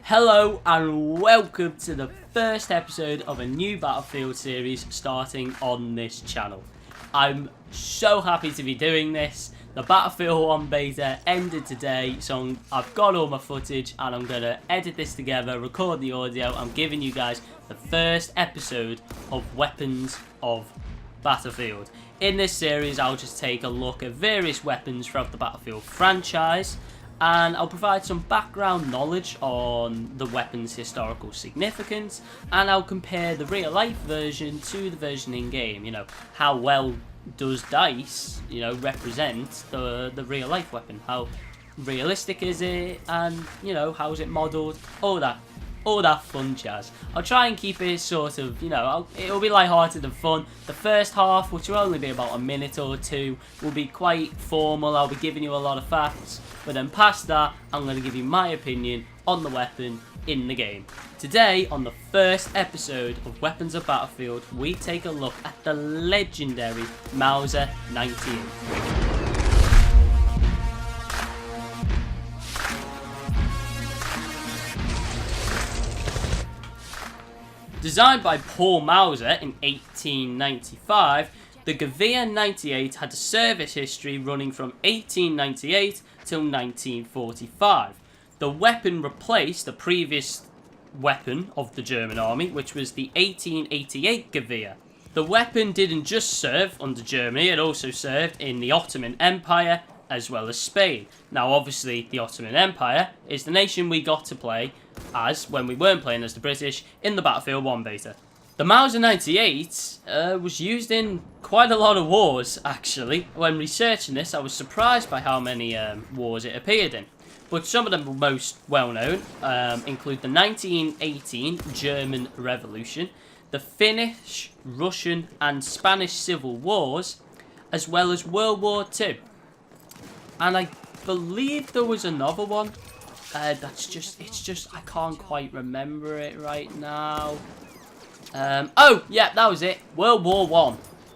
Hello and welcome to the first episode of a new Battlefield series starting on this channel. I'm so happy to be doing this. The Battlefield 1 beta ended today, so I've got all my footage and I'm going to edit this together, record the audio. I'm giving you guys the first episode of Weapons of Battlefield. In this series, I'll just take a look at various weapons throughout the Battlefield franchise, and I'll provide some background knowledge on the weapon's historical significance, and I'll compare the real life version to the version in game. You know, how well does DICE, represent the real life weapon? How realistic is it? And, how is it modelled? All that fun jazz. I'll try and keep it sort of, it'll be lighthearted and fun. The first half, which will only be about a minute or two, will be quite formal. I'll be giving you a lot of facts. But then past that, I'm going to give you my opinion on the weapon in the game. Today, on the first episode of Weapons of Battlefield, we take a look at the legendary Mauser 98. Designed by Paul Mauser in 1895, the Gewehr 98 had a service history running from 1898 till 1945. The weapon replaced the previous weapon of the German army, which was the 1888 Gewehr. The weapon didn't just serve under Germany, it also served in the Ottoman Empire as well as Spain. Now obviously the Ottoman Empire is the nation we got to play as when we weren't playing as the British in the Battlefield 1 beta. The Mauser 98 was used in quite a lot of wars actually. When researching this, I was surprised by how many wars it appeared in. But some of them most well known include the 1918 German Revolution, the Finnish, Russian and Spanish Civil Wars, as well as World War II. And I believe there was another one. I can't quite remember it right now. Oh, yeah, that was it. World War I.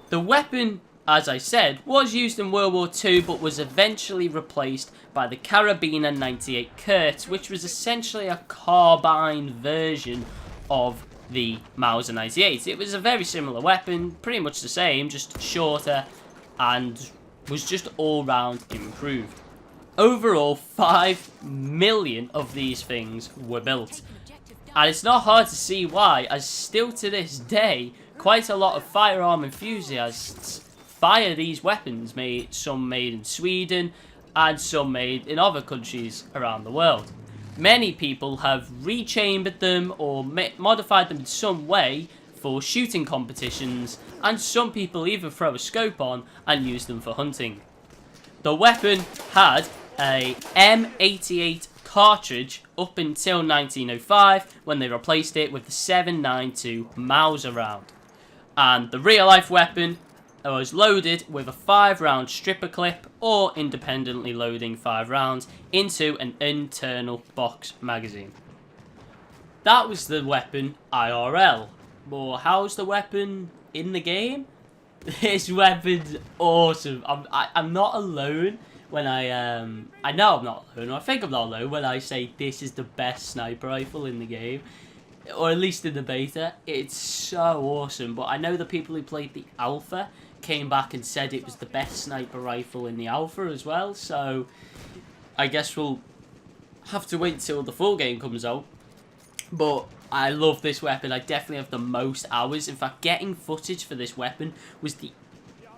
The weapon, as I said, was used in World War II, but was eventually replaced by the Carabiner 98 Kurz, which was essentially a carbine version of the Mauser 98. It was a very similar weapon, pretty much the same, just shorter, and was just all-round improved. Overall, 5 million of these things were built. And it's not hard to see why, as still to this day, quite a lot of firearm enthusiasts fire these weapons, some made in Sweden, and some made in other countries around the world. Many people have rechambered them or modified them in some way for shooting competitions, and some people even throw a scope on and use them for hunting. The weapon had a M88 cartridge up until 1905 when they replaced it with the 7.92 Mauser round. And the real life weapon was loaded with a 5-round stripper clip or independently loading 5 rounds into an internal box magazine. That was the weapon IRL. But how's the weapon in the game? This weapon's awesome. I'm not alone when I know I'm not alone, or I think I'm not alone when I say this is the best sniper rifle in the game, or at least in the beta. It's so awesome. But I know the people who played the alpha came back and said it was the best sniper rifle in the alpha as well, so I guess we'll have to wait till the full game comes out. But I love this weapon. I definitely have the most hours. In fact, getting footage for this weapon was the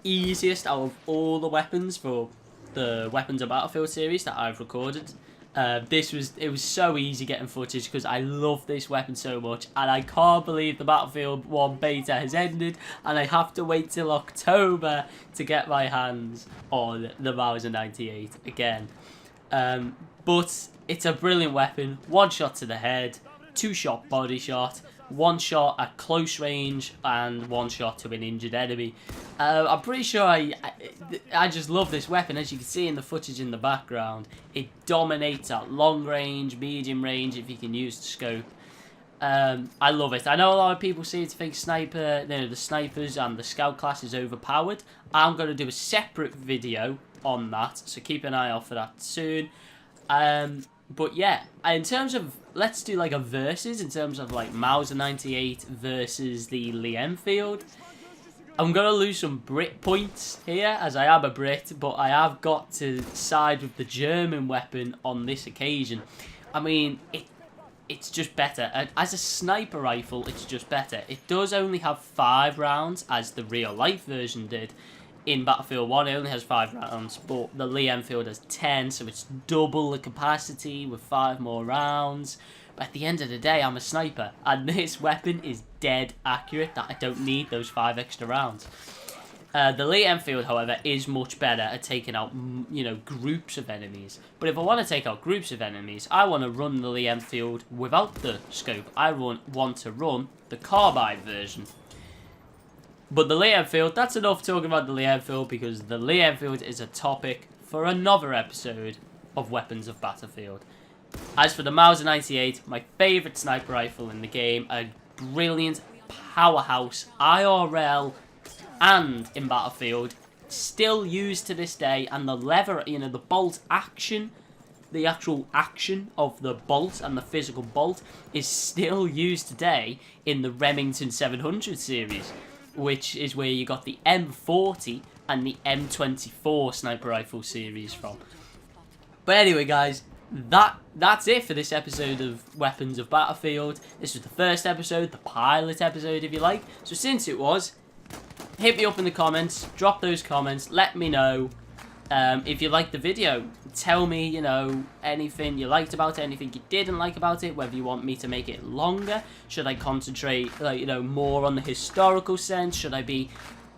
easiest out of all the weapons for the Weapons of Battlefield series that I've recorded. It was so easy getting footage because I love this weapon so much, and I can't believe the Battlefield 1 beta has ended and I have to wait till October to get my hands on the Mauser 98 again. But it's a brilliant weapon. 1 shot to the head, 2-shot body shot, 1 shot at close range, and 1 shot to an injured enemy. I'm pretty sure I just love this weapon. As you can see in the footage in the background, it dominates at long range, medium range, if you can use the scope. I love it. I know a lot of people seem to think the snipers and the scout class is overpowered. I'm going to do a separate video on that, so keep an eye out for that soon. But yeah, in terms of, let's do like a versus in terms of like Mauser 98 versus the Lee Enfield. I'm going to lose some Brit points here, as I am a Brit, but I have got to side with the German weapon on this occasion. I mean, it's just better. As a sniper rifle, it's just better. It does only have 5 rounds, as the real-life version did. In Battlefield 1, it only has 5 rounds, but the Lee Enfield has 10, so it's double the capacity with 5 more rounds. But at the end of the day, I'm a sniper, and this weapon is dead accurate that I don't need those 5 extra rounds. The Lee Enfield, however, is much better at taking out, you know, groups of enemies. But if I want to take out groups of enemies, I want to run the Lee Enfield without the scope. I want to run the carbine version. But the Lee Enfield, that's enough talking about the Lee Enfield, because the Lee Enfield is a topic for another episode of Weapons of Battlefield. As for the Mauser 98, my favourite sniper rifle in the game, a brilliant powerhouse IRL and in Battlefield, still used to this day, and the lever, you know, the bolt action, the actual action of the bolt and the physical bolt is still used today in the Remington 700 series, which is where you got the M40 and the M24 sniper rifle series from. But anyway, guys, that's it for this episode of Weapons of Battlefield. This was the first episode, the pilot episode if you like. So since it was, hit me up in the comments, drop those comments, let me know if you liked the video. Tell me, you know, anything you liked about it, anything you didn't like about it, whether you want me to make it longer. Should I concentrate, like, you know, more on the historical sense? Should I be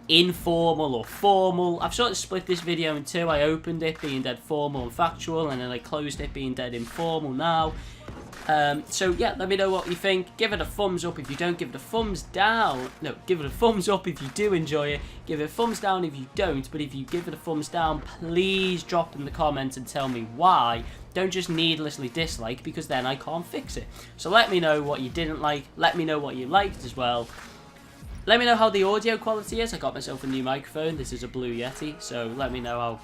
informal or formal? I've sort of split this video in two. I opened it being dead formal and factual, and then I closed it being dead informal now. So yeah, let me know what you think. Give it a thumbs up if you don't. Give it a thumbs down. No, give it a thumbs up if you do enjoy it. Give it a thumbs down if you don't. But if you give it a thumbs down, please drop in the comments and tell me why. Don't just needlessly dislike, because then I can't fix it. So let me know what you didn't like. Let me know what you liked as well. Let me know how the audio quality is. I got myself a new microphone. This is a Blue Yeti, so let me know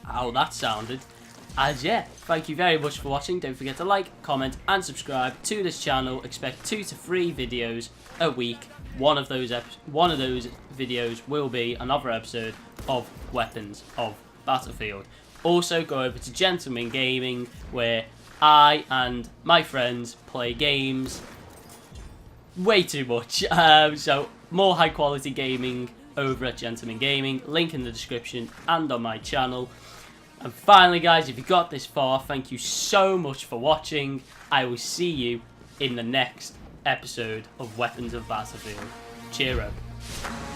how that sounded. And yeah, thank you very much for watching. Don't forget to like, comment, and subscribe to this channel. Expect 2 to 3 videos a week. One of those videos will be another episode of Weapons of Battlefield. Also, go over to Gentleman Gaming, where I and my friends play games way too much. So more high quality gaming over at Gentleman Gaming. Link in the description and on my channel. And finally, guys, if you got this far, thank you so much for watching. I will see you in the next episode of Weapons of Battlefield. Cheer up.